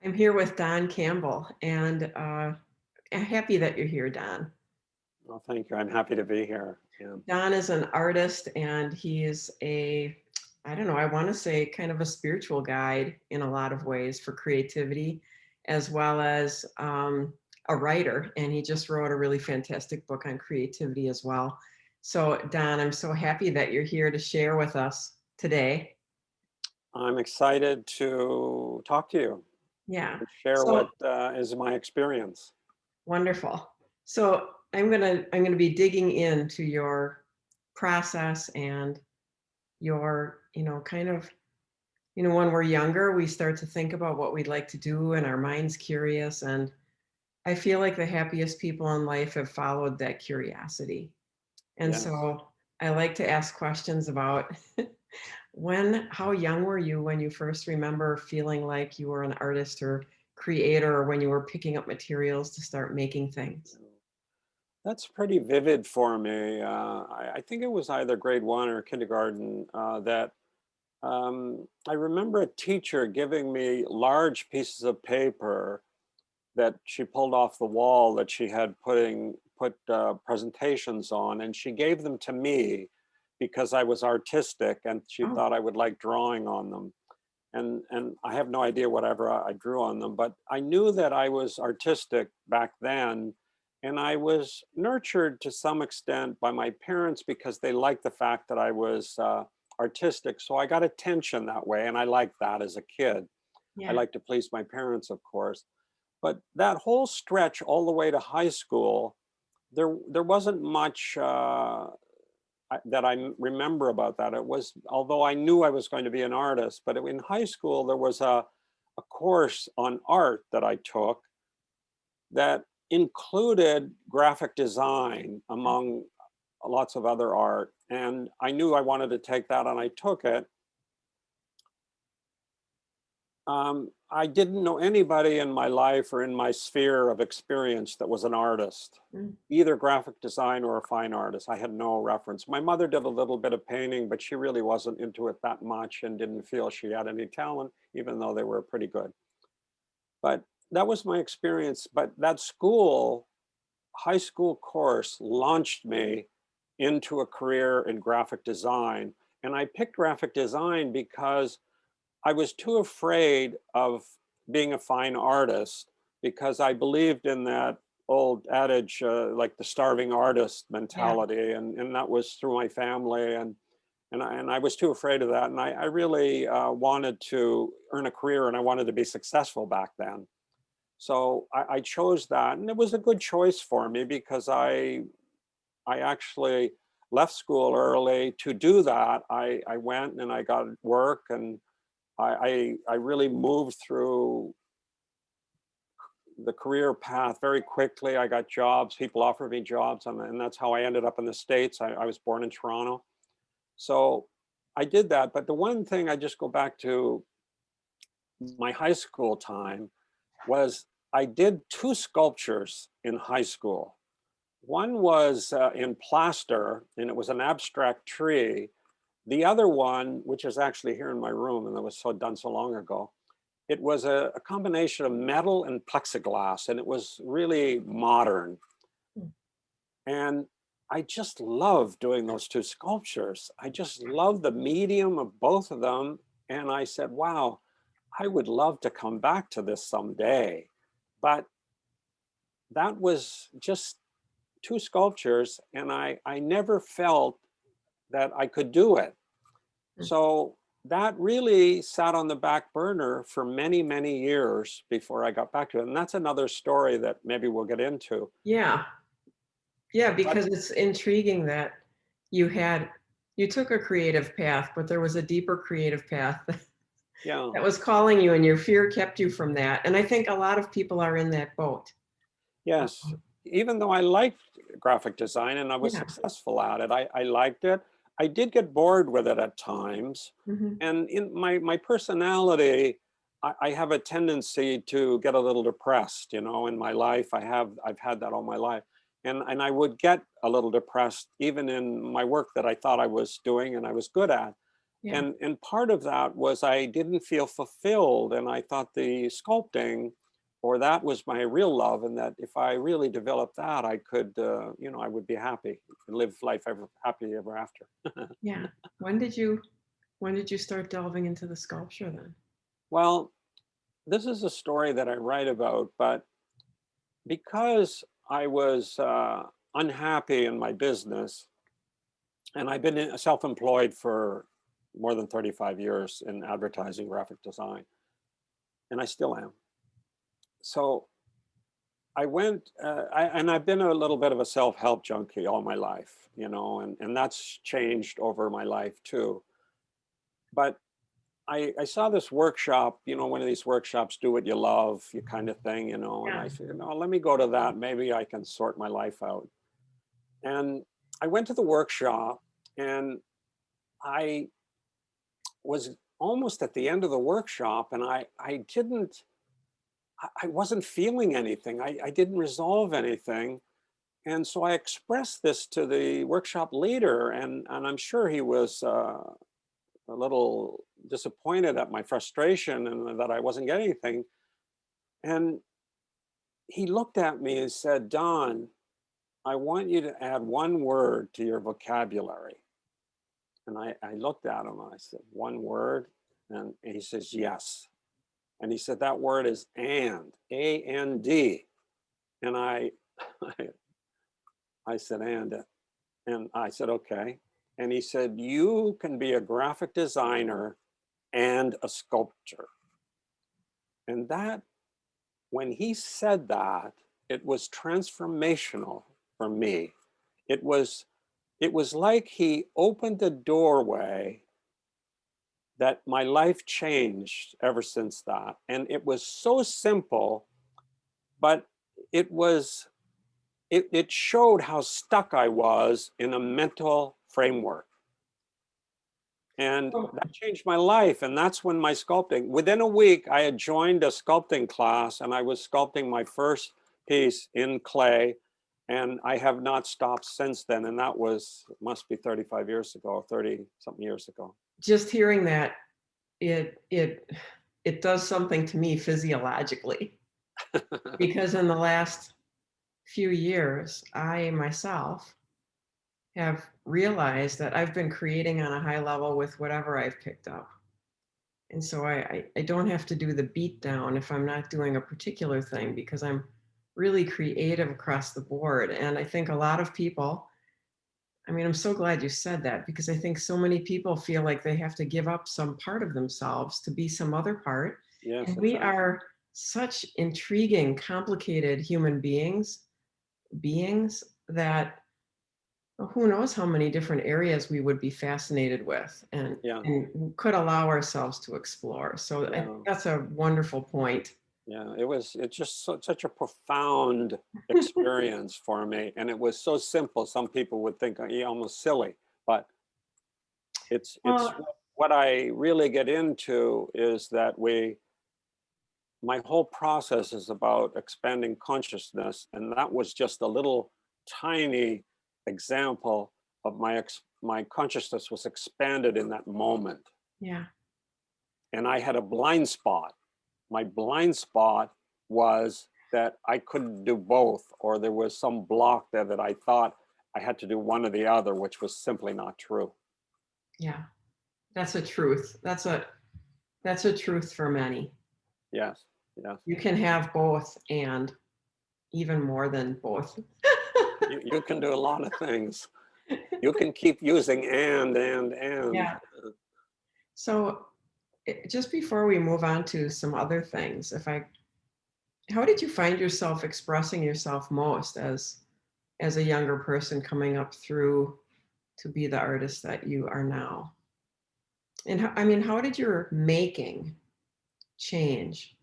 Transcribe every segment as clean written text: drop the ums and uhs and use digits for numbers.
I'm here with Don Campbell, and I'm happy that you're here, Don. Well, thank you. I'm happy to be here. Yeah. Don is an artist, and he is I don't know, I want to say kind of a spiritual guide in a lot of ways for creativity, as well as a writer. And he just wrote a really fantastic book on creativity as well. So, Don, I'm so happy that you're here to share with us today. I'm excited to talk to you Yeah. and share So, what is my experience. wonderful. So I'm gonna be digging into your process and your, kind of, when we're younger, we start to think about what we'd like to do and our mind's curious. And I feel like the happiest people in life have followed that curiosity. And Yes. so I like to ask questions about how young were you when you first remember feeling like you were an artist or creator, or when you were picking up materials to start making things? That's pretty vivid for me. I think it was either grade one or kindergarten that I remember a teacher giving me large pieces of paper that she pulled off the wall that she had put presentations on, and she gave them to me because I was artistic and she Oh, thought I would like drawing on them. And I have no idea whatever I drew on them, but I knew that I was artistic back then, and I was nurtured to some extent by my parents because they liked the fact that I was artistic. So I got attention that way, and I liked that as a kid. I yeah. like to please my parents, of course. But that whole stretch all the way to high school, there wasn't much that remember about that. It was, although I knew I was going to be an artist, but in high school there was a course on art that I took that included graphic design among lots of other art, and I knew I wanted to take that, and I took it. I didn't know anybody in my life or in my sphere of experience that was an artist, Mm. either graphic design or a fine artist. I had no reference. My mother did a little bit of painting, but she really wasn't into it that much and didn't feel she had any talent, even though they were pretty good. But that was my experience. But that high school course launched me into a career in graphic design. And I picked graphic design because I was too afraid of being a fine artist because I believed in that old adage, like the starving artist Yeah. mentality, and that was through my family, and I was too afraid of that, and I really wanted to earn a career, and I wanted to be successful back then. So I chose that, and it was a good choice for me because I actually left school early to do that. I went and I got work, and I really moved through the career path very quickly. I got jobs, people offered me jobs, and that's how I ended up in the States. I was born in Toronto. So I did that. But the one thing I just go back to my high school time was I did two sculptures in high school. One was in plaster, and it was an abstract tree. The other one, which is actually here in my room, and that was done so long ago, it was a combination of metal and plexiglass, and it was really modern. Mm. And I just love doing those two sculptures. I just love the medium of both of them. And I said, wow, I would love to come back to this someday. But that was just two sculptures, and I never felt that I could do it. Mm. So that really sat on the back burner for many, many years before I got back to it. And that's another story that maybe we'll get into. Yeah. Yeah, But because it's intriguing that you had you took a creative path, but there was a deeper creative path yeah, that was calling you, and your fear kept you from that. And I think a lot of people are in that boat. yes. Even though I liked graphic design and I was Yeah. successful at it, I liked it. I did get bored with it at times. Mhm. And in my personality, I have a tendency to get a little depressed, in my life. I've had that all my life. And I would get a little depressed even in my work that I thought I was doing and I was good at. Yeah. And part of that was I didn't feel fulfilled, and I thought the sculpting, or that was my real love, and that if I really developed that, I could, I would be happy, live life ever happy ever after. Yeah. When did you start delving into the sculpture then? Well, this is a story that I write about, but because I was unhappy in my business, and I've been self-employed for more than 35 years in advertising, graphic design, and I still am. So and I've been a little bit of a self-help junkie all my life, and that's changed over my life too. But I saw this workshop, one of these workshops, do what you love, you kind of thing, and Yeah. I said, let me go to that. Maybe I can sort my life out. And I went to the workshop, and I was almost at the end of the workshop, and I wasn't feeling anything. I didn't resolve anything. And so I expressed this to the workshop leader, and I'm sure he was a little disappointed at my frustration and that I wasn't getting anything. And he looked at me and said, Don, I want you to add one word to your vocabulary. And I looked at him and I said, one word? And he says, yes. And he said, that word is and, A-N-D. And I, I said, and I said, okay. And he said, you can be a graphic designer and a sculptor. And that, when he said that, it was transformational for me. It was, it was like he opened a doorway that my life changed ever since that. And it was so simple, but it was, it showed how stuck I was in a mental framework. And Oh, that changed my life. And that's when my sculpting, within a week, I had joined a sculpting class, and I was sculpting my first piece in clay. And I have not stopped since then. And that must be 35 years ago, 30 something years ago. just hearing that, it does something to me physiologically, because in the last few years, I myself have realized that I've been creating on a high level with whatever I've picked up. And so I don't have to do the beat down if I'm not doing a particular thing, because I'm really creative across the board. And I think a lot of people, I mean, I'm so glad you said that, because I think so many people feel like they have to give up some part of themselves to be some other part. Yes, And we exactly. are such intriguing, complicated human beings that who knows how many different areas we would be fascinated with Yeah, and could allow ourselves to explore. So I think yeah, that's a wonderful point. yeah. It's just such a profound experience for me. And it was so simple. Some people would think almost silly, but it's Well, what I really get into is that my whole process is about expanding consciousness, and that was just a little tiny example of my consciousness was expanded in that moment. yeah. And I had a blind spot. My blind spot was that I couldn't do both, or there was some block there that I thought I had to do one or the other, which was simply not true. Yeah. That's a truth. That's a truth for many. Yes, yes. You can have both and even more than both. You can do a lot of things. You can keep using and. Yeah. So just before we move on to some other things, how did you find yourself expressing yourself most as a younger person coming up through to be the artist that you are now? And I mean, how did your making change?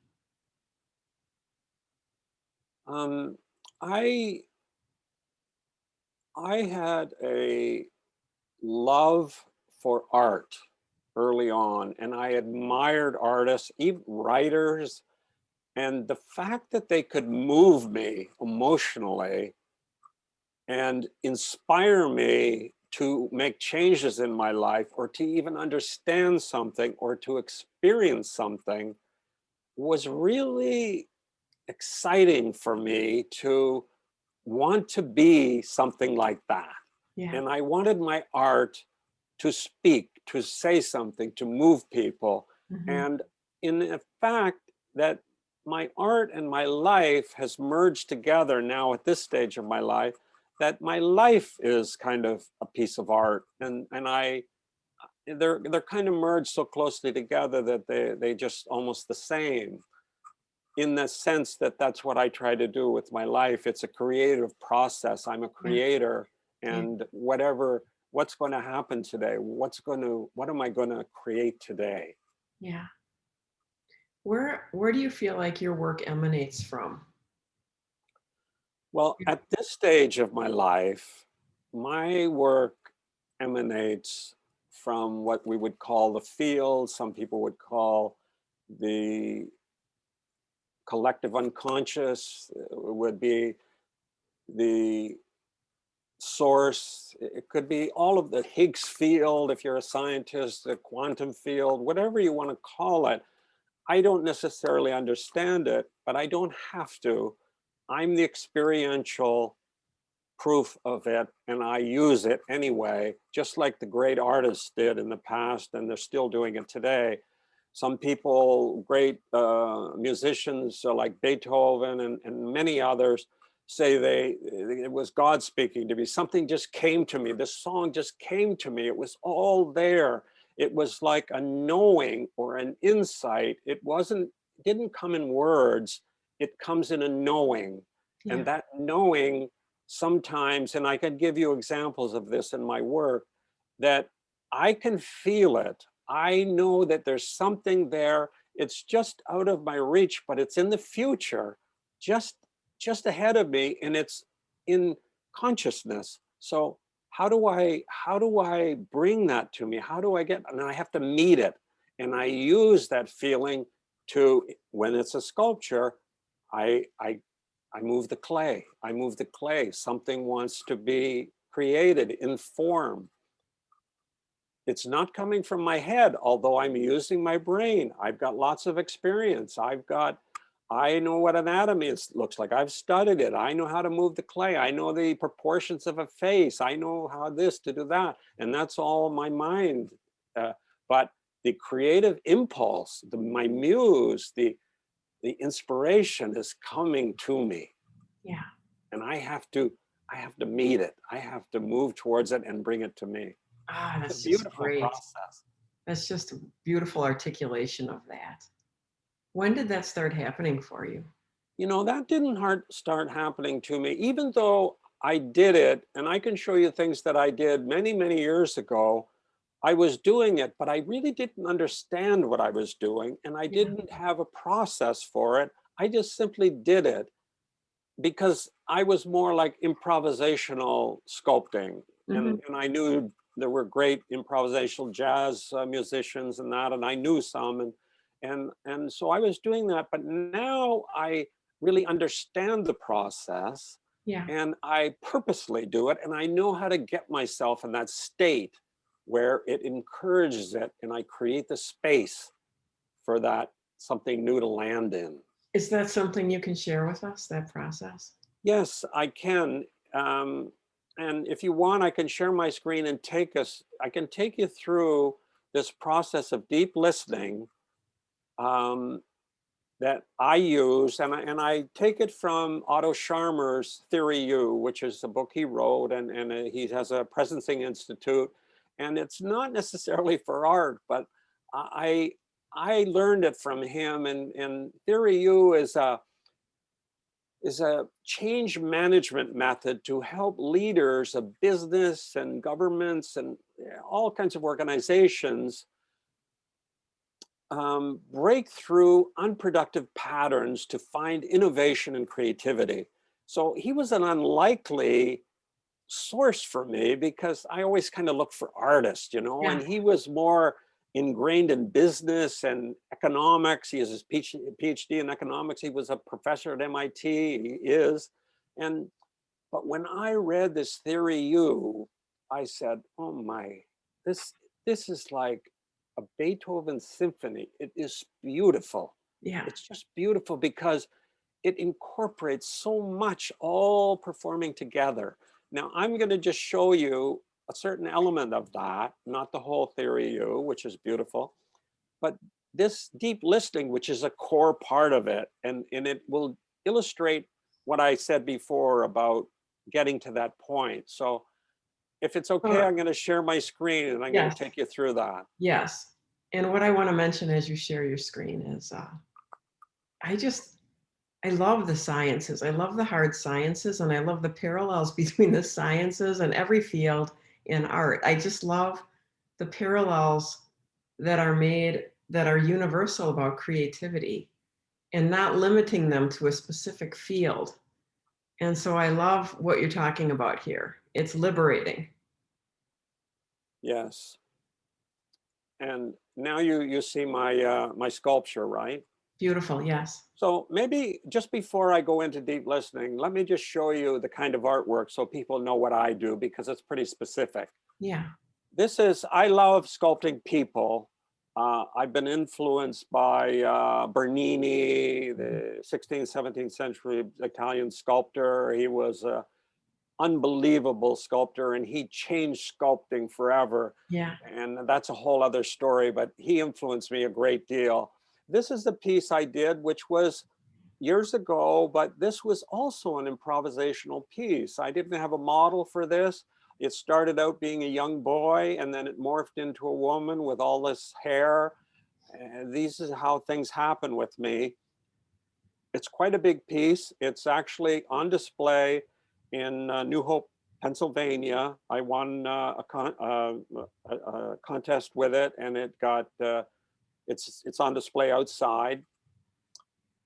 Um, I I had a love for art early on, and I admired artists, even writers, and the fact that they could move me emotionally and inspire me to make changes in my life, or to even understand something, or to experience something, was really exciting for me to want to be something like that. Yeah. And I wanted my art to speak, to say something, to move people. Mhm. And in the fact that my art and my life has merged together now at this stage of my life, that my life is kind of a piece of art. And they're kind of merged so closely together that they just almost the same, in the sense that that's what I try to do with my life. It's a creative process. I'm a Yeah. creator, Yeah. and what's going to happen today? What am I going to create today? Yeah. Where do you feel like your work emanates from? Well, at this stage of my life, my work emanates from what we would call the field. Some people would call the collective unconscious, would be the source. It could be all of the Higgs field, if you're a scientist, the quantum field, whatever you want to call it. I don't necessarily understand it, but I don't have to. I'm the experiential proof of it, and I use it anyway, just like the great artists did in the past, and they're still doing it today. Some people, great musicians like Beethoven and many others, say it was God speaking to me. Something just came to me. This song just came to me. It was all there. It was like a knowing or an insight. Didn't come in words. It comes in a knowing. Yeah. And that knowing sometimes, and I can give you examples of this in my work, that I can feel it. I know that there's something there. It's just out of my reach, but it's in the future, just just ahead of me, and it's in consciousness. So how do I bring that to me? How do I get, and I have to meet it. And I use that feeling to, when it's a sculpture, I move the clay. I move the clay. Something wants to be created in form. It's not coming from my head, although I'm using my brain. I've got lots of experience. I know what anatomy looks like. I've studied it. I know how to move the clay. I know the proportions of a face. I know how this to do that. And that's all my mind. But the creative impulse, my muse, the inspiration is coming to me. Yeah. And I have to meet it. I have to move towards it and bring it to me. Ah, It's a that's just beautiful great. process. That's just a beautiful articulation of that. When did that start happening for you? That didn't start happening to me, even though I did it, and I can show you things that I did many, many years ago. I was doing it, but I really didn't understand what I was doing, and I Yeah. didn't have a process for it. I just simply did it because I was more like improvisational sculpting, Mhm. and I knew there were great improvisational jazz musicians and that, and I knew some, and so I was doing that. But now I really understand the process, Yeah. and I purposely do it, and I know how to get myself in that state where it encourages it, and I create the space for that something new to land in. Is that something you can share with us, that process? Yes, I can. And if you want, I can share my screen and I can take you through this process of deep listening um, that I use. And I take it from Otto Scharmer's Theory U, which is a book he wrote, and he has a Presencing Institute. And it's not necessarily for art, but I, I learned it from him. And Theory U is a change management method to help leaders of business and governments and all kinds of organizations break through unproductive patterns to find innovation and creativity. So he was an unlikely source for me because I always kind of look for artists, Yeah. and he was more ingrained in business and economics. He has his PhD in economics. He was a professor at MIT. He is. And but when I read this Theory U, I said, oh my, this, this is like a Beethoven symphony. It is beautiful. Yeah. It's just beautiful because it incorporates so much all performing together. Now I'm going to just show you a certain element of that, not the whole theory U, which is beautiful, but this deep listening, which is a core part of it. And it will illustrate what I said before about getting to that point. So if it's okay, Oh, I'm going to share my screen and I'm going to yes. take you through that. Yes. And what I want to mention as you share your screen is I just, I love the sciences. I love the hard sciences and I love the parallels between the sciences and every field in art. I just love the parallels that are made that are universal about creativity and not limiting them to a specific field. And so I love what you're talking about here. It's liberating. Yes. And now you see my my sculpture, right? Beautiful. Yes. So maybe just before I go into deep listening, let me just show you the kind of artwork so people know what I do because it's pretty specific. Yeah. This is, I love sculpting people. I've been influenced by Bernini, the 16th, 17th century Italian sculptor. He was an unbelievable sculptor and he changed sculpting forever. Yeah. And that's a whole other story, but he influenced me a great deal. This is the piece I did, which was years ago, but this was also an improvisational piece. I didn't have a model for this. It started out being a young boy and then it morphed into a woman with all this hair. And these is how things happen with me. It's quite a big piece. It's actually on display in New Hope, Pennsylvania. I won a contest with it and it got, it's on display outside.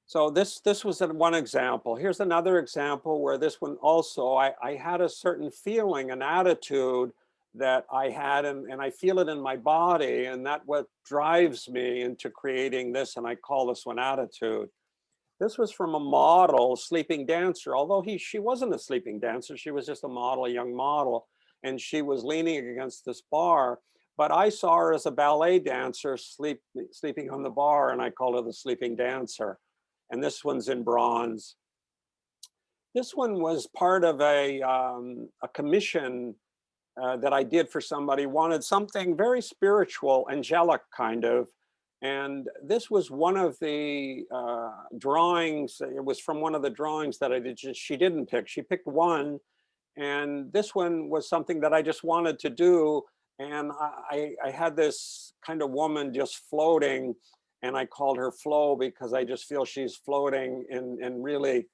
So this was one example. Here's another example where this one also, I had a certain feeling, an attitude that I had, and I feel it in my body, and that what drives me into creating this, and I call this one attitude. This was from a model, sleeping dancer, although she wasn't a sleeping dancer, she was just a model, a young model, and she was leaning against this bar, but I saw her as a ballet dancer sleeping on the bar, and I called her the sleeping dancer. And this one's in bronze. This one was part of a commission that I did for somebody, wanted something very spiritual, angelic kind of. And this was one of the drawings. It was from one of the drawings that I did. She didn't pick. She picked one. And this one was something that I just wanted to do. And I had this kind of woman just floating, and I called her Flow because I just feel she's floating and really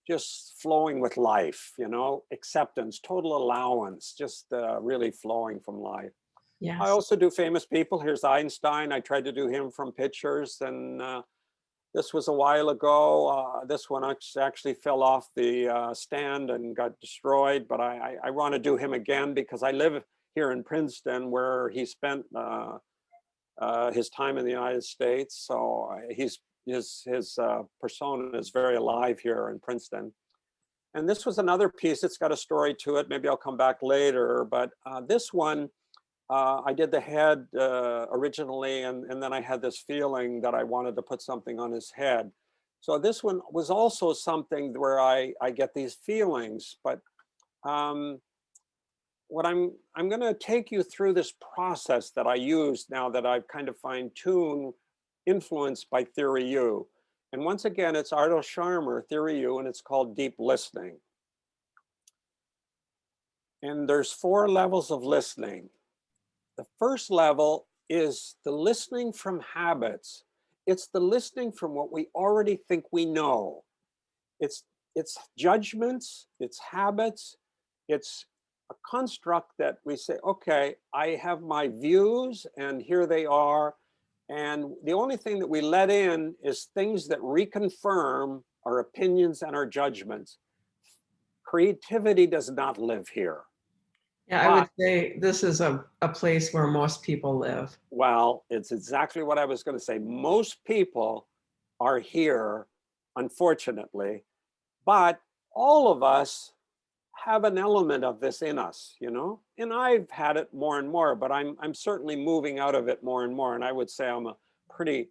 just flowing with life, you know, acceptance, total allowance, just really flowing from life. I Yes. also do famous people. Here's Einstein. I tried to do him from pictures, and this was a while ago. This one actually fell off the stand and got destroyed, but I want to do him again because I live here in Princeton where he spent his time in the United States. So his persona is very alive here in Princeton. And this was another piece. It's got a story to it. Maybe I'll come back later. But this one, I did the head originally, and then I had this feeling that I wanted to put something on his head. So this one was also something where I get these feelings. But what I'm going to take you through this process that I use now that I've kind of fine-tuned, influenced by Theory U. And once again, it's Ardo Sharma, Theory U, and it's called deep listening. And there's 4 levels of listening. The first level is the listening from habits. It's the listening from what we already think we know. It's judgments, it's habits, it's a construct that we say, okay, I have my views and here they are. And the only thing that we let in is things that reconfirm our opinions and our judgments. Creativity does not live here. Yeah, I would But, say this is a place where most people live. well, it's exactly what I was going to say. Most people are here, unfortunately, but all of us have an element of this in us, and I've had it more and more, but I'm certainly moving out of it more and more. And I would say I'm a pretty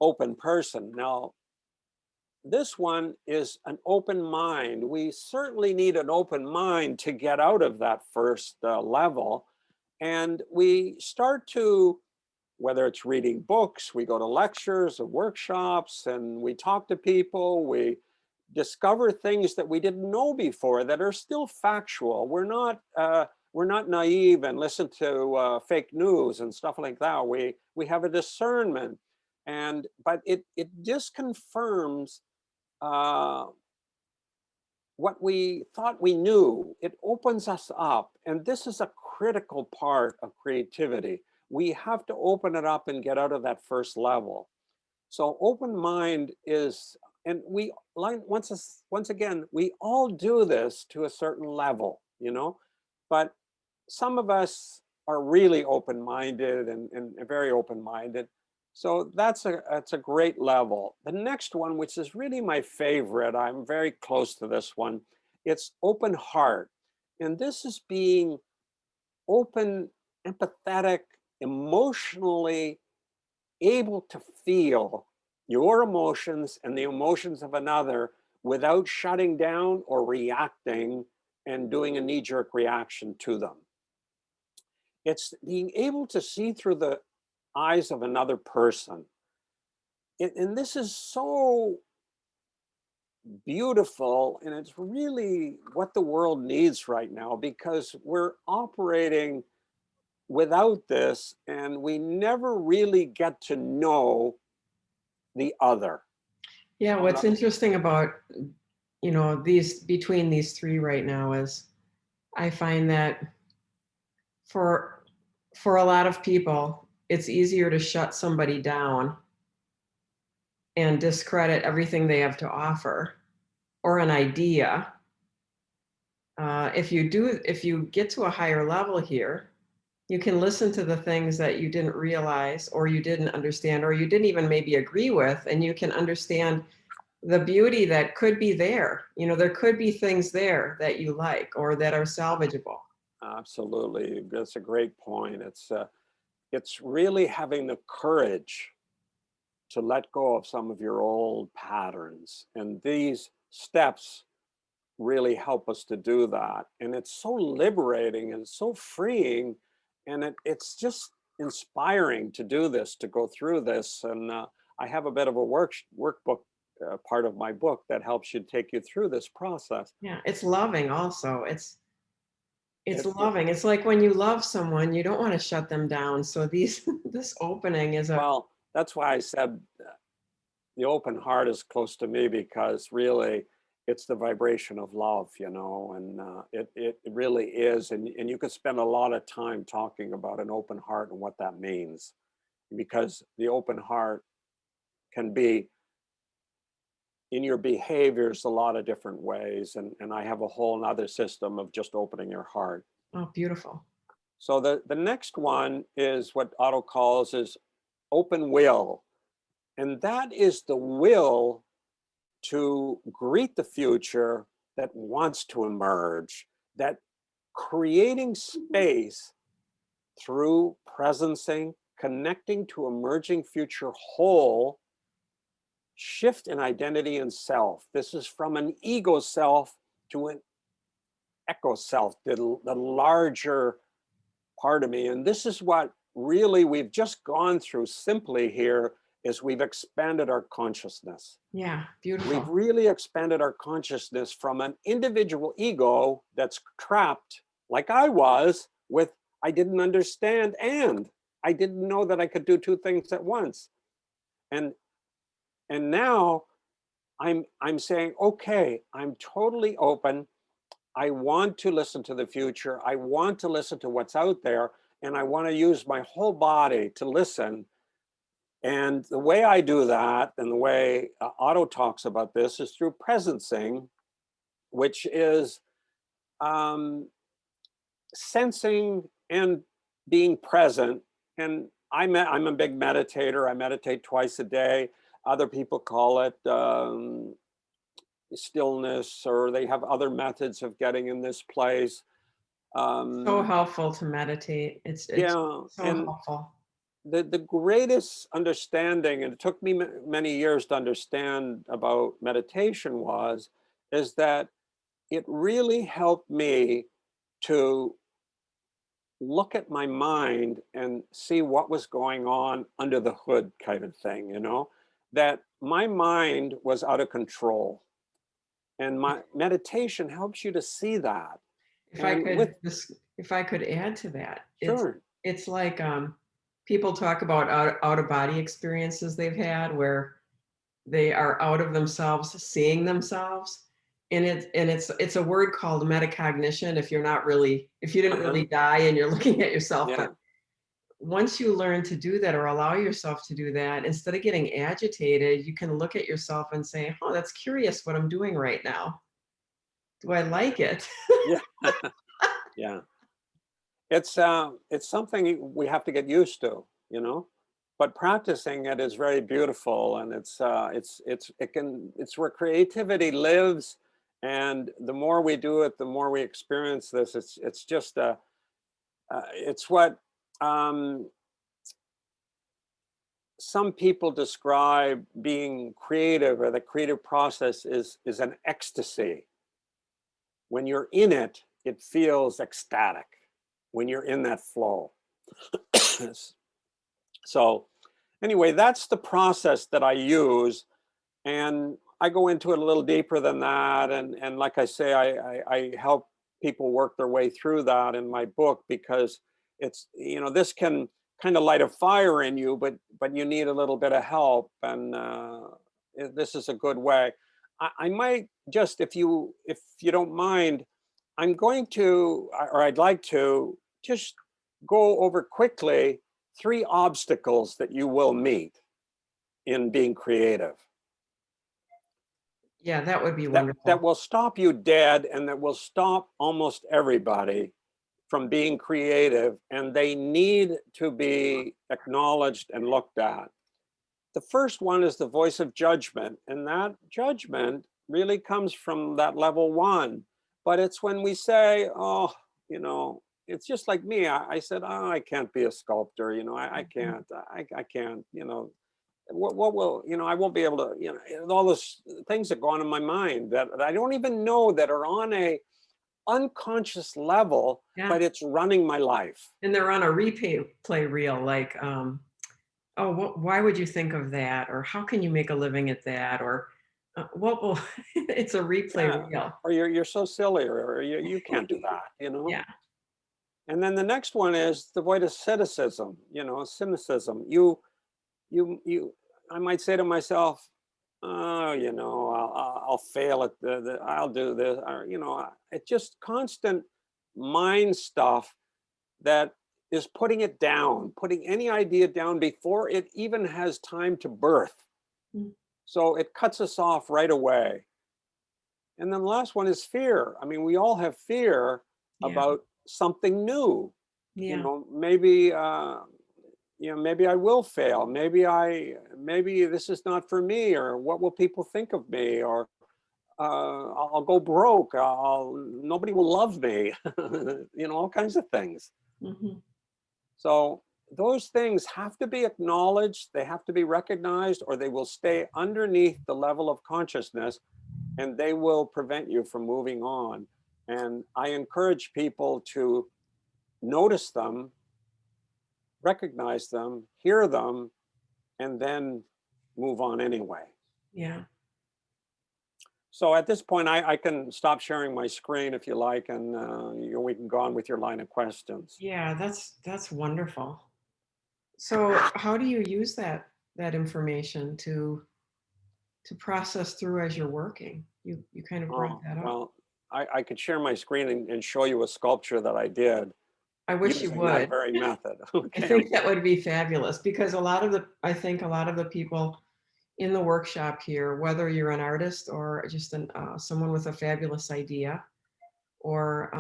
open person. Now, this one is an open mind. We certainly need an open mind to get out of that first level. And we start to, whether it's reading books, we go to lectures or workshops and we talk to people, we discover things that we didn't know before that are still factual. We're not naive and listen to fake news and stuff like that. We have a discernment, but it just confirms uh, what we thought we knew. It opens us up, and this is a critical part of creativity. We have to open it up and get out of that first level. So open mind is, and we like once again, we all do this to a certain level, but some of us are really open-minded and very open-minded. So that's a great level. The next one, which is really my favorite, I'm very close to this one. It's open heart. And this is being open, empathetic, emotionally able to feel your emotions and the emotions of another without shutting down or reacting and doing a knee-jerk reaction to them. It's being able to see through the eyes of another person. And this is so beautiful, and it's really what the world needs right now, because we're operating without this and we never really get to know the other. Yeah, what's interesting about, these between these three right now is I find that for for a lot of people, it's easier to shut somebody down and discredit everything they have to offer or an idea. If you get to a higher level here, you can listen to the things that you didn't realize or you didn't understand or you didn't even maybe agree with, and you can understand the beauty that could be there. There could be things there that you like or that are salvageable. Absolutely, that's a great point. It's really having the courage to let go of some of your old patterns, and these steps really help us to do that. And it's so liberating and so freeing, and it's just inspiring to do this, to go through this. And I have a bit of a workbook, part of my book that helps you take you through this process. Yeah, it's loving also. It's It, loving. It's like when you love someone, you don't want to shut them down. So these this opening is a well, that's why I said the open heart is close to me, because really it's the vibration of love, and it really is. And you could spend a lot of time talking about an open heart and what that means, because the open heart can be in your behaviors a lot of different ways. And I have a whole nother system of just opening your heart. oh, beautiful. So the next one is what Otto calls is open will. And that is the will to greet the future that wants to emerge, that creating space through presencing, connecting to emerging future whole, shift in identity and self. This is from an ego self to an echo self, the larger part of me. And this is what really we've just gone through simply here, is we've expanded our consciousness. Yeah, We've beautiful. really expanded our consciousness from an individual ego that's trapped, like I was, with I didn't understand and I didn't know that I could do two things at once. And now I'm saying, okay, I'm totally open. I want to listen to the future. I want to listen to what's out there, and I want to use my whole body to listen. And the way I do that, and the way Otto talks about this, is through presencing, which is sensing and being present. And I'm a big meditator. I meditate twice a day. Other people call it stillness, or they have other methods of getting in this place. So Um, helpful to meditate. It's yeah, so and helpful. the greatest understanding, and it took me many years to understand about meditation, is that it really helped me to look at my mind and see what was going on under the hood, kind of thing, that my mind was out of control. And my meditation helps you to see that. If I And with, could just if I could add to that, sure. it's like, people talk about out of body experiences they've had where they are out of themselves, seeing themselves, and it's a word called metacognition if you didn't Uh-huh. really die and you're looking at yourself, but Yeah. once you learn to do that or allow yourself to do that, instead of getting agitated, you can look at yourself and say, "Oh, that's curious what I'm doing right now. Do I like it?" Yeah. Yeah. It's something we have to get used to. But practicing it is very beautiful, and it's where creativity lives. And the more we do it, the more we experience this. It's just it's what um, some people describe being creative, or the creative process is an ecstasy. When you're in it, it feels ecstatic when you're in that flow. So anyway, that's the process that I use, and I go into it a little deeper than that. And like I say, I help people work their way through that in my book, because this can kind of light a fire in you, but you need a little bit of help, and this is a good way. I might just, if you don't mind, I'm going to, or I'd like to just go over quickly 3 obstacles that you will meet in being creative, Yeah, that would be that wonderful. will stop you dead, and that will stop almost everybody from being creative, and they need to be acknowledged and looked at. The first one is the voice of judgment, and that judgment really comes from that level 1. But it's when we say, oh, it's just like me. I said, oh, I can't be a sculptor. I Mhm. can't. I can't. What will, I won't be able to, all those things that go on in my mind that I don't even know, that are on a unconscious level, Yeah, but it's running my life. and they're on a replay play reel, like, "Oh, why would you think of that?" Or, "How can you make a living at that?" Or, "What will" it's a replay Yeah. reel. Or you're so silly, or you can't do that. Yeah, And then the next one is the void of cynicism, cynicism. You I might say to myself, oh, I'll fail at I'll do this, or it's just constant mind stuff that is putting it down, putting any idea down before it even has time to birth. mm, So it cuts us off right away. And then the last one is fear. I mean, we all have fear yeah, about something new. yeah, Maybe I will fail. Maybe this is not for me, or what will people think of me, or I'll go broke. Nobody will love me. All kinds of things. mhm, So those things have to be acknowledged. They have to be recognized, or they will stay underneath the level of consciousness, and they will prevent you from moving on. And I encourage people to notice them, recognize them, hear them, and then move on anyway. yeah. So at this point, I can stop sharing my screen if you like, and we can go on with your line of questions. Yeah, that's wonderful. So, how do you use that information to process through as you're working? You kind of brought Oh, that up. well, I could share my screen and show you a sculpture that I did I wish you using that would. very method. I Okay. think that would be fabulous because I think a lot of the people in the workshop here, whether you're an artist or just someone with a fabulous idea, or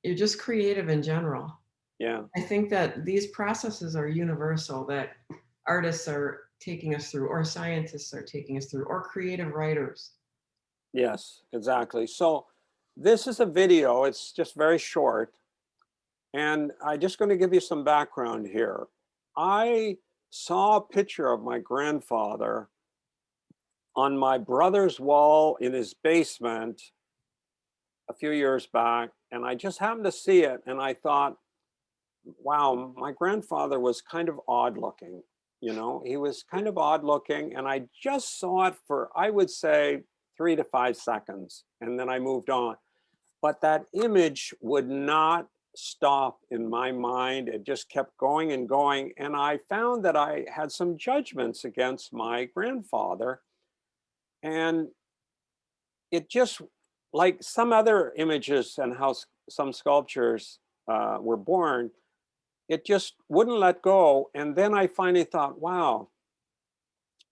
you're just creative in general, Yeah. I think that these processes are universal that artists are taking us through, or scientists are taking us through, or creative writers. Yes, exactly. So this is a video. It's just very short. And I'm just going to give you some background here. I saw a picture of my grandfather on my brother's wall in his basement a few years back. And I just happened to see it. And I thought, wow, my grandfather was kind of odd looking. You know, he was kind of odd looking. And I just saw it for, I would say, 3 to 5 seconds. And then I moved on. But that image would not stop in my mind. It just kept going and going. And I found that I had some judgments against my grandfather. And it just, like some other images and how some sculptures were born, it just wouldn't let go. And then I finally thought, wow,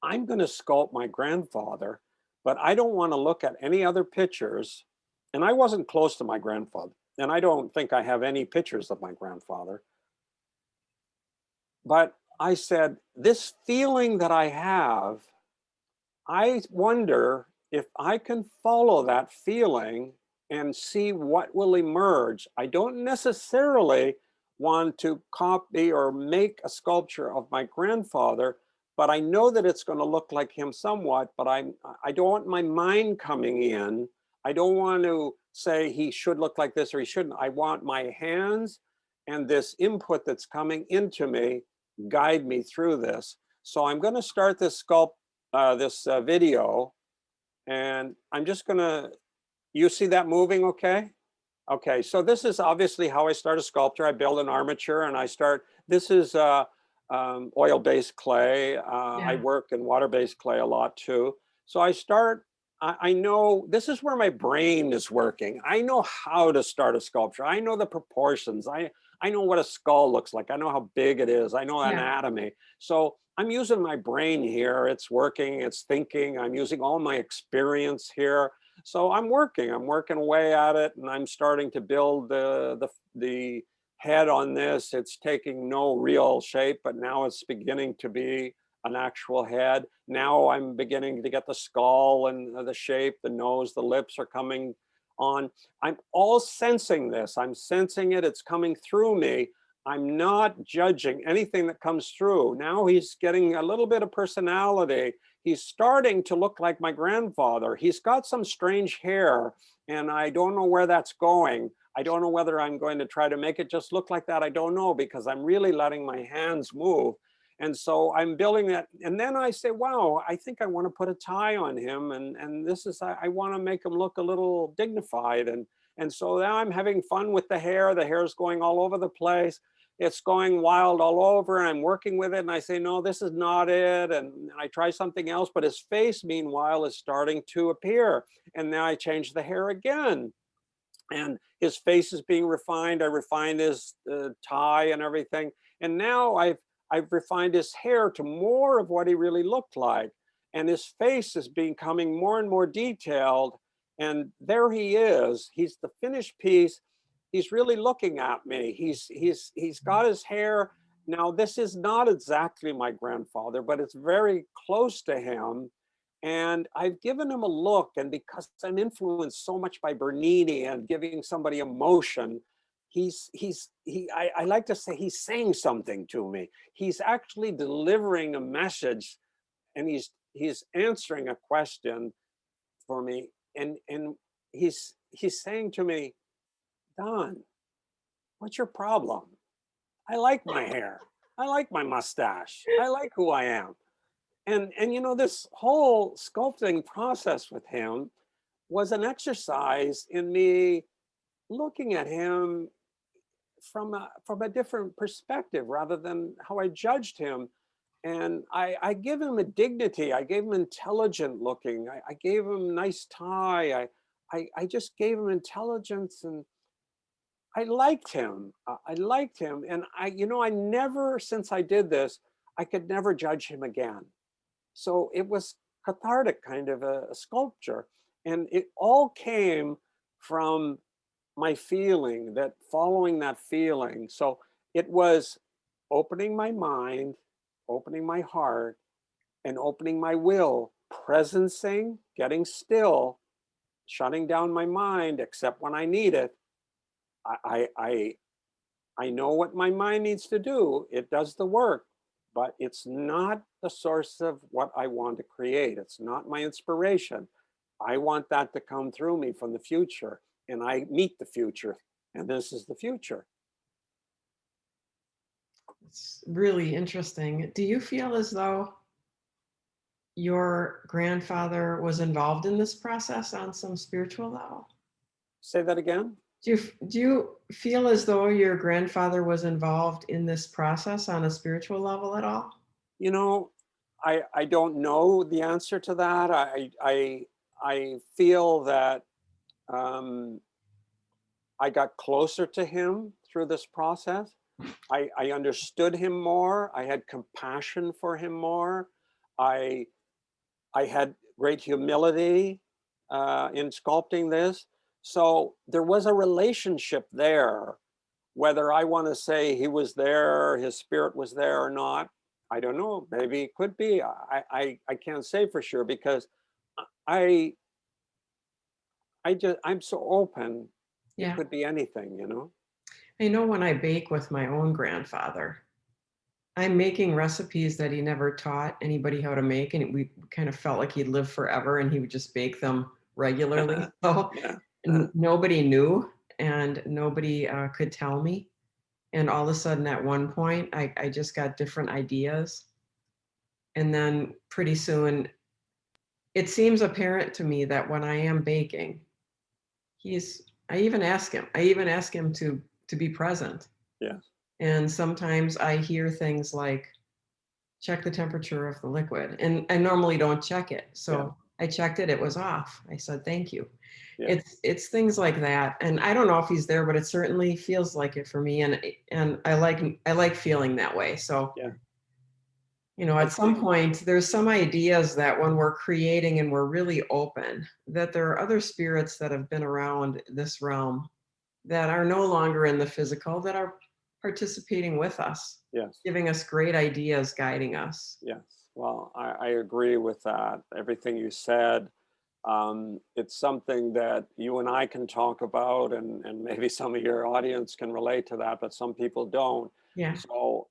I'm going to sculpt my grandfather, but I don't want to look at any other pictures. And I wasn't close to my grandfather. And I don't think I have any pictures of my grandfather. But I said, this feeling that I have, I wonder if I can follow that feeling and see what will emerge. I don't necessarily want to copy or make a sculpture of my grandfather, but I know that it's going to look like him somewhat, but I don't want my mind coming in. I don't want to say he should look like this or he shouldn't. I want my hands and this input that's coming into me guide me through this. So I'm going to start this video, and I'm just gonna, you see that moving okay? Okay, so this is obviously how I start a sculpture. I build an armature and I start, this is oil-based clay. I Yeah. work in water-based clay a lot too. So I start, I know this is where my brain is working. I know how to start a sculpture. I know the proportions. I know what a skull looks like. I know how big it is. I know Yeah. anatomy. So I'm using my brain here. It's working, it's thinking. I'm using all my experience here. So I'm working away at it, and I'm starting to build the head on this. It's taking no real shape, but now it's beginning to be an actual head. Now I'm beginning to get the skull and the shape, the nose, the lips are coming on. I'm all sensing this. I'm sensing it. It's coming through me. I'm not judging anything that comes through. Now he's getting a little bit of personality. He's starting to look like my grandfather. He's got some strange hair, and I don't know where that's going. I don't know whether I'm going to try to make it just look like that. I don't know, because I'm really letting my hands move. And so I'm building that. And then I say, wow, I think I want to put a tie on him. And this is, I want to make him look a little dignified. And so now I'm having fun with the hair. The hair is going all over the place. It's going wild all over, and I'm working with it. And I say, no, this is not it. And I try something else, but his face, meanwhile, is starting to appear. And now I change the hair again. And his face is being refined. I refined his tie and everything. And now I've refined his hair to more of what he really looked like. And his face is becoming more and more detailed. And there he is. He's the finished piece. He's really looking at me. He's got his hair. Now, this is not exactly my grandfather, but it's very close to him. And I've given him a look, and because I'm influenced so much by Bernini and giving somebody emotion, I like to say he's saying something to me. He's actually delivering a message, and he's answering a question for me. And he's saying to me, Don, what's your problem? I like my hair. I like my mustache. I like who I am. And you know, this whole sculpting process with him was an exercise in me looking at him from a different perspective rather than how I judged him. And I give him a dignity. I gave him intelligent looking. I gave him nice tie. I just gave him intelligence, and I liked him. I liked him. And you know, I never, since I did this, I could never judge him again. So it was cathartic, kind of a sculpture. And it all came from my feeling, that following that feeling. So it was opening my mind, opening my heart, and opening my will, presencing, getting still, shutting down my mind except when I need it. I know what my mind needs to do. It does the work, but it's not the source of what I want to create. It's not my inspiration. I want that to come through me from the future, and I meet the future, and this is the future. It's really interesting. Do you feel as though your grandfather was involved in this process on some spiritual level? Say that again? Do you feel as though your grandfather was involved in this process on a spiritual level at all? You know, I don't know the answer to that. I feel that um, I got closer to him through this process. I understood him more. I had compassion for him more. I I had great humility in sculpting this. So there was a relationship there. Whether I want to say he was there, his spirit was there or not, I don't know. Maybe it could be. I can't say for sure because I I'm so open. It Yeah. could be anything, you know. I know when I bake with my own grandfather, I'm making recipes that he never taught anybody how to make, and we kind of felt like he'd live forever and he would just bake them regularly. So Yeah. nobody knew and nobody could tell me. And all of a sudden, at one point, I just got different ideas. And then pretty soon, it seems apparent to me that when I am baking, he's, I even ask him to be present. Yes. And sometimes I hear things like, check the temperature of the liquid. And I normally don't check it. Yeah. So I checked it, it was off. I said, thank you. Yeah. It's things like that. And I don't know if he's there, but it certainly feels like it for me. And I like feeling that way. So, Yeah. I at some think. point, there's some ideas that when we're creating and we're really open, that there are other spirits that have been around this realm that are no longer in the physical, that are participating with us, Yes. giving us great ideas, guiding us. Yes. Well, I agree with that. Everything you said. It's something that you and I can talk about, and maybe some of your audience can relate to that, but some people don't. Yeah. So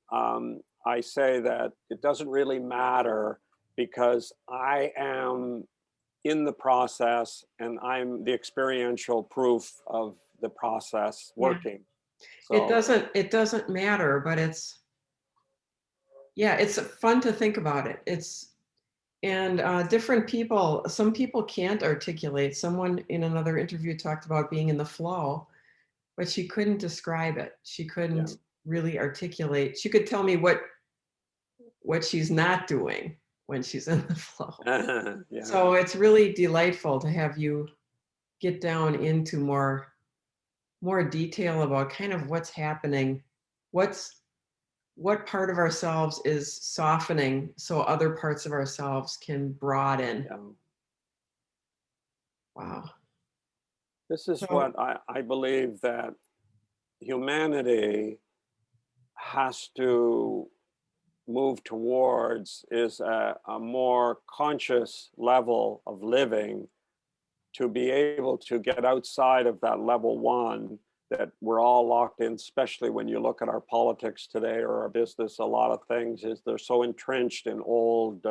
I say that it doesn't really matter because I am in the process and I'm the experiential proof of the process Yeah. working. It So, doesn't matter, but it's fun to think about it. And different people, some people can't articulate. Someone in another interview talked about being in the flow, but she couldn't describe it. She yeah. couldn't really articulate. She could tell me what she's not doing when she's in the flow. Yeah. So it's really delightful to have you get down into more detail about kind of what's happening, what's what part of ourselves is softening so other parts of ourselves can broaden. Yeah. Wow. This is So what I believe that humanity has to move towards is a more conscious level of living to be able to get outside of that level one that we're all locked in, especially when you look at our politics today or our business. A lot of things is they're so entrenched in old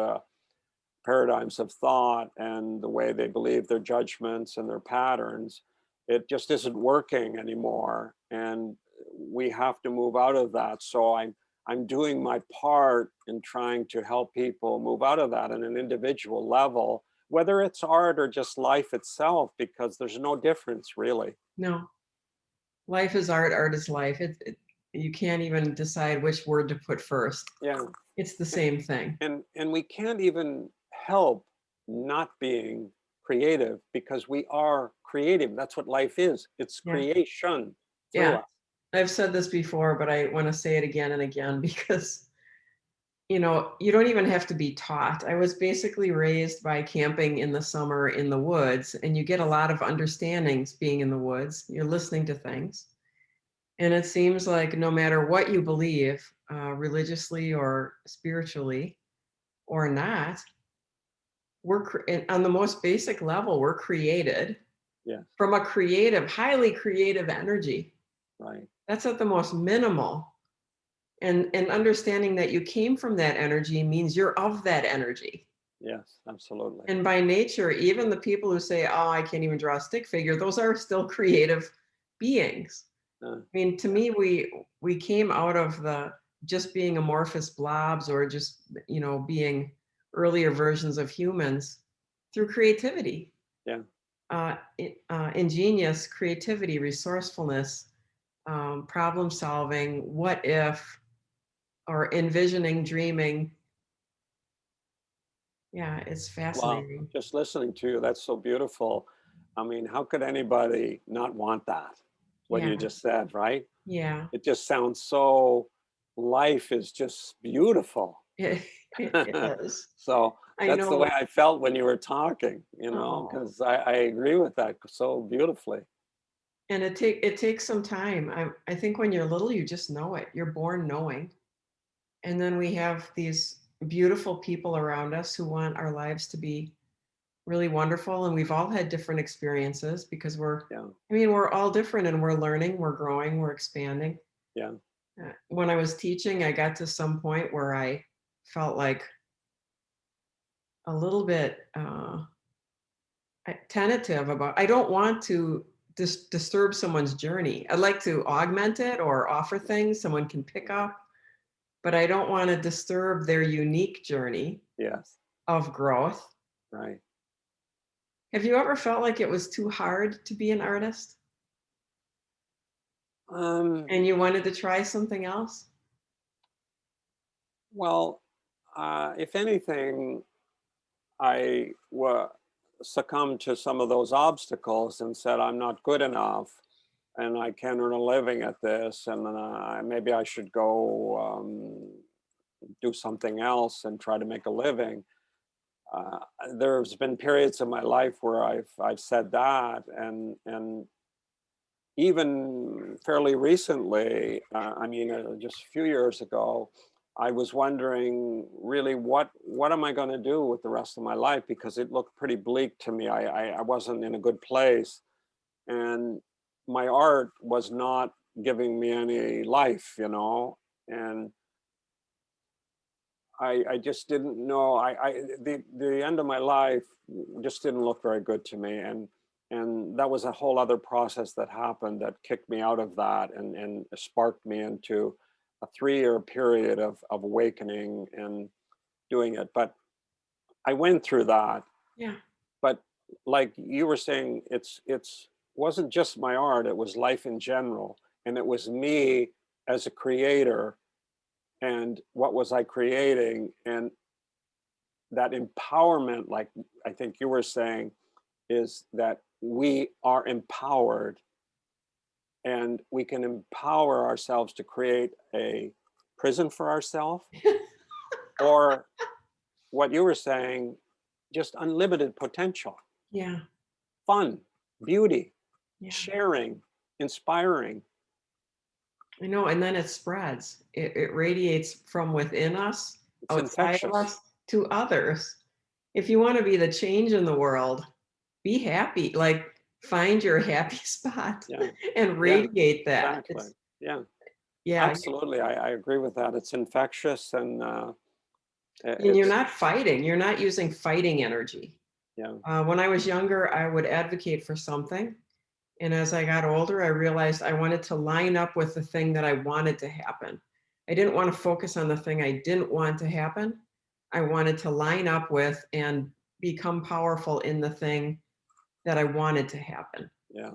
paradigms of thought and the way they believe their judgments and their patterns. It just isn't working anymore, and we have to move out of that. So I'm doing my part in trying to help people move out of that on an individual level, whether it's art or just life itself, because there's no difference really. no, life is art, art is life. You can't even decide which word to put first. Yeah. It's the same thing. And we can't even help not being creative because we are creative. That's what life is. It's Yeah. creation through Yeah. us. I've said this before, but I want to say it again and again because you don't even have to be taught. I was basically raised by camping in the summer in the woods, and you get a lot of understandings being in the woods. You're listening to things. And it seems like no matter what you believe, religiously or spiritually or not, on the most basic level, we're created. Yes. from a creative, highly creative energy. Right. That's at the most minimal. And understanding that you came from that energy means you're of that energy. Yes. Absolutely. And by nature, even the people who say, "Oh, I can't even draw a stick figure," those are still creative beings. Uh, I mean, to yeah. me, we came out of the just being amorphous blobs or just, being earlier versions of humans through creativity, Yeah. ingenious creativity, resourcefulness, problem solving, what if, or envisioning, dreaming. Yeah, it's Wow. fascinating. Just listening to you, that's so beautiful. I mean, how could anybody not want that? What Yeah, you just said, right? yeah, It just sounds so, life is just beautiful. it is. So I that's the way know. I felt when you were talking, Oh, because I agree with that so beautifully. and it takes some time. I think when you're little, you just know it. You're born knowing. And then we have these beautiful people around us who want our lives to be really wonderful. And we've all had different experiences because Yeah. we're all different and we're learning, we're growing, we're expanding. Yeah. When I was teaching, I got to some point where I felt like a little bit tentative about, I don't want to disturb someone's journey. I'd like to augment it or offer things someone can pick up, but I don't want to disturb their unique journey Yes. of growth. Right. Have you ever felt like it was too hard to be an artist Um, and you wanted to try something else? well, if anything, succumbed to some of those obstacles and said, I'm not good enough and I can't earn a living at this. And maybe I should go do something else and try to make a living. Uh, there's been periods of my life where I've said that, and even fairly recently, just a few years ago, I was wondering really what am I going to do with the rest of my life, because it looked pretty bleak to me. I wasn't in a good place, and my art was not giving me any life, and I just didn't know. The end of my life just didn't look very good to me, and that was a whole other process that happened that kicked me out of that and sparked me into a 3-year period of awakening and doing it. But I went through that. Yeah. But like you were saying, it's wasn't just my art; it was life in general, and it was me as a creator, and what was I creating, and that empowerment, like I think you were saying, is that we are empowered and we can empower ourselves to create a prison for ourselves, or what you were saying, just unlimited potential, Yeah. fun, beauty, Yeah. sharing, inspiring. I know. And then it spreads. It radiates from within us, It's outside of infectious. us, to others. If you want to be the change in the world, be happy. Like find your happy spot Yeah. and Yeah, radiate that. exactly. Yeah, Yeah. absolutely. I agree with that. It's infectious, and And you're it's, not fighting. You're not using fighting energy. yeah, When I was younger, I would advocate for something. And as I got older, I realized I wanted to line up with the thing that I wanted to happen. I didn't want to focus on the thing I didn't want to happen. I wanted to line up with and become powerful in the thing that I wanted to happen. yeah.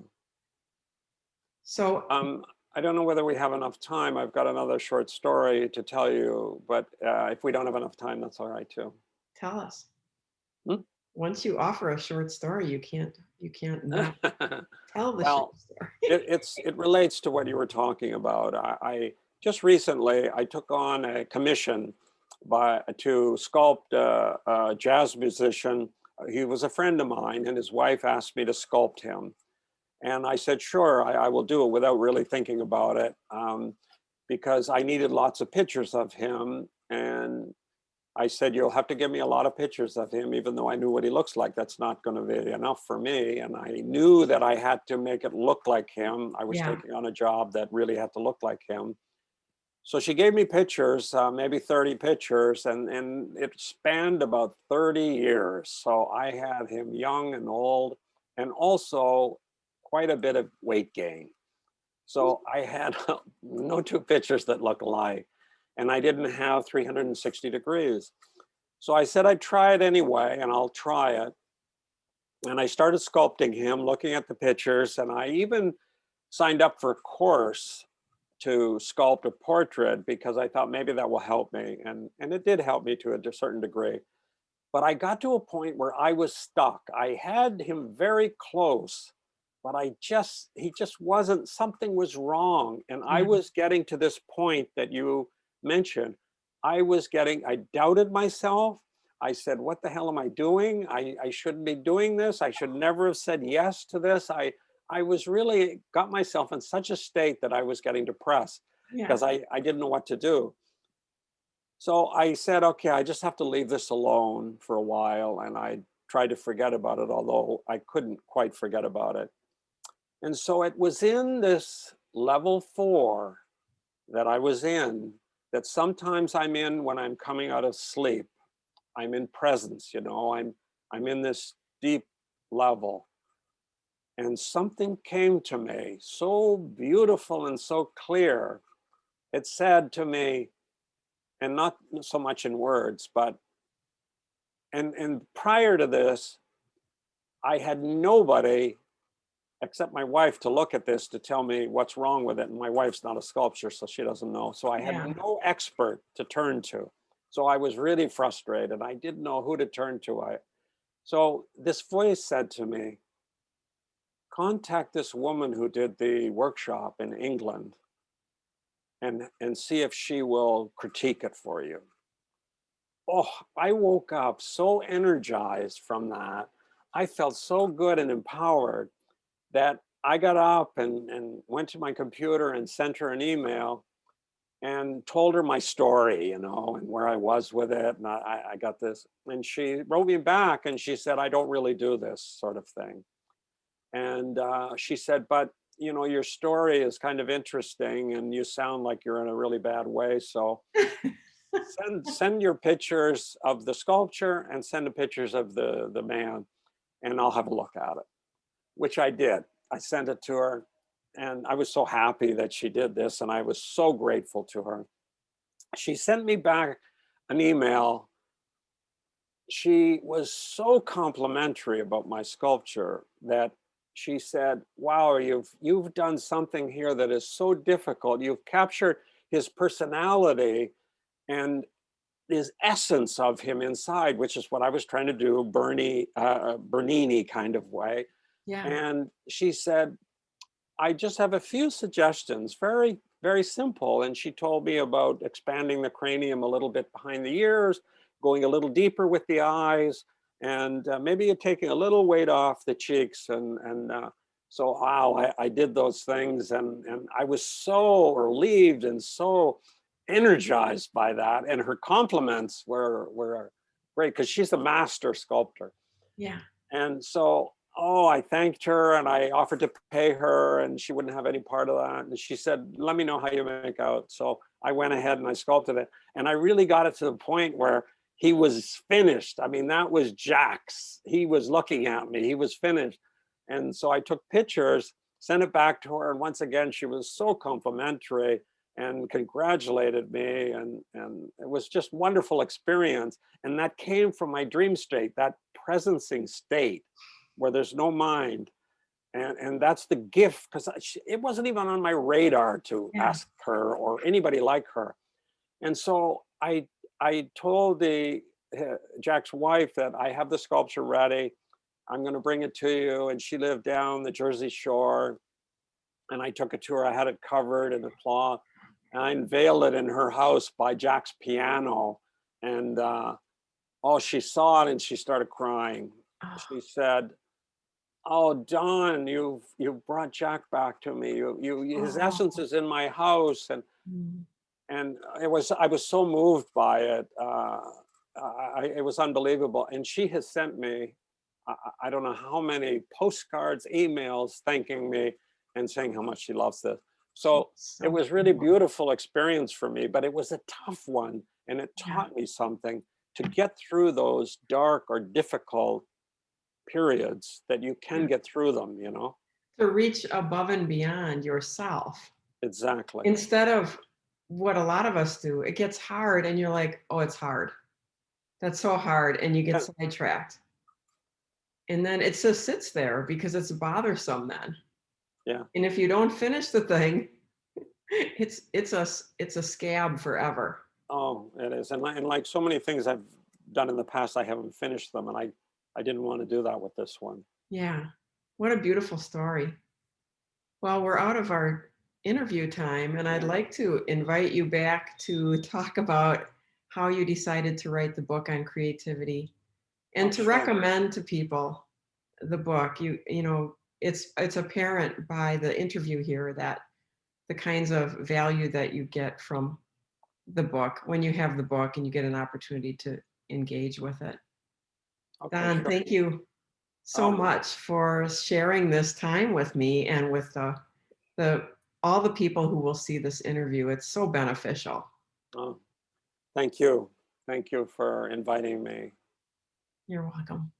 So Um, I don't know whether we have enough time. I've got another short story to tell you, but if we don't have enough time, that's all right too. tell us. Hmm? Once you offer a short story, you can't not tell the short Well, story. it relates to what you were talking about. I just recently I took on a commission to sculpt a jazz musician. He was a friend of mine, and his wife asked me to sculpt him. And I said, sure, I will do it without really thinking about it, because I needed lots of pictures of him. And I said, you'll have to give me a lot of pictures of him, even though I knew what he looks like. That's not going to be enough for me. And I knew that I had to make it look like him. I was Yeah. taking on a job that really had to look like him. So she gave me pictures, maybe 30 pictures, and it spanned about 30 years. So I had him young and old, and also quite a bit of weight gain. So I had no two pictures that look alike, and I didn't have 360 degrees. So I said I'd try it anyway, and I'll try it. And I started sculpting him, looking at the pictures, and I even signed up for a course to sculpt a portrait because I thought maybe that will help me. And it did help me to a certain degree. But I got to a point where I was stuck. I had him very close, but he just wasn't, something was wrong. And I Yeah. was getting to this point that you mentioned. I doubted myself. I said, what the hell am I doing? I shouldn't be doing this. I should never have said yes to this. I was really got myself in such a state that I was getting depressed Yeah. because I didn't know what to do. So I said, okay, I just have to leave this alone for a while. And I tried to forget about it, although I couldn't quite forget about it. And so it was in this level 4 that I was in that sometimes I'm in when I'm coming out of sleep. I'm in presence, I'm in this deep level. And something came to me so beautiful and so clear. It said to me, and not so much in words, but and prior to this, I had nobody except my wife to look at this to tell me what's wrong with it. And my wife's not a sculptor, so she doesn't know. So I had Yeah. no expert to turn to. So I was really frustrated. I didn't know who to turn to. So this voice said to me, contact this woman who did the workshop in England and see if she will critique it for you. Oh, I woke up so energized from that. I felt so good and empowered that I got up and went to my computer and sent her an email and told her my story, and where I was with it. And I got this. And she wrote me back and she said, I don't really do this sort of thing. And she said, but your story is kind of interesting and you sound like you're in a really bad way. So send your pictures of the sculpture and send the pictures of the man, and I'll have a look at it, which I did. I sent it to her, and I was so happy that she did this, and I was so grateful to her. She sent me back an email. She was so complimentary about my sculpture that she said, wow, you've done something here that is so difficult. You've captured his personality and his essence of him inside, which is what I was trying to do, Bernini kind of way. Yeah. And she said, I just have a few suggestions, very, very simple. And she told me about expanding the cranium a little bit behind the ears, going a little deeper with the eyes, and maybe taking a little weight off the cheeks. So, wow, I did those things. And I was so relieved and so energized by that. And her compliments were great because she's a master sculptor. Yeah. And so, I thanked her and I offered to pay her, and she wouldn't have any part of that. And she said, let me know how you make out. So I went ahead and I sculpted it. And I really got it to the point where he was finished. I mean, that was Jack's. He was looking at me, he was finished. And so I took pictures, sent it back to her. And once again, she was so complimentary and congratulated me. And it was just wonderful experience. And that came from my dream state, that presencing state where there's no mind. And that's the gift, because it wasn't even on my radar to Yeah. ask her or anybody like her. And so I told Jack's wife that I have the sculpture ready. I'm going to bring it to you. And she lived down the Jersey Shore. And I took it to her. I had it covered in a cloth. And I unveiled it in her house by Jack's piano. And she saw it and she started crying. Oh, She said, oh, Don, you've brought Jack back to me. His essence oh. is in my house. Mm. And I was so moved by it. it was unbelievable. And she has sent me, I don't know how many postcards, emails thanking me and saying how much she loves this. So it So was really cool. beautiful experience for me, but it was a tough one. And it Yeah. taught me something to get through those dark or difficult periods, that you can Yeah. get through them, you know? To reach above and beyond yourself Exactly. instead of what a lot of us do. It gets hard and you're like, "Oh, it's hard. That's so hard," and you get Yeah. sidetracked. And then it just sits there because it's bothersome then. Yeah. And if you don't finish the thing, it's a scab forever. Oh, it is. And like so many things I've done in the past, I haven't finished them. And I didn't want to do that with this one. Yeah. What a beautiful story. Well, we're out of our interview time, and I'd Yeah. like to invite you back to talk about how you decided to write the book on creativity and Oh, to sure. recommend to people the book. It's apparent by the interview here that the kinds of value that you get from the book when you have the book and you get an opportunity to engage with it. Okay, Don, sure. thank you so Oh, much for sharing this time with me and with the all the people who will see this interview. It's so beneficial. oh, thank you. Thank you for inviting me. You're welcome.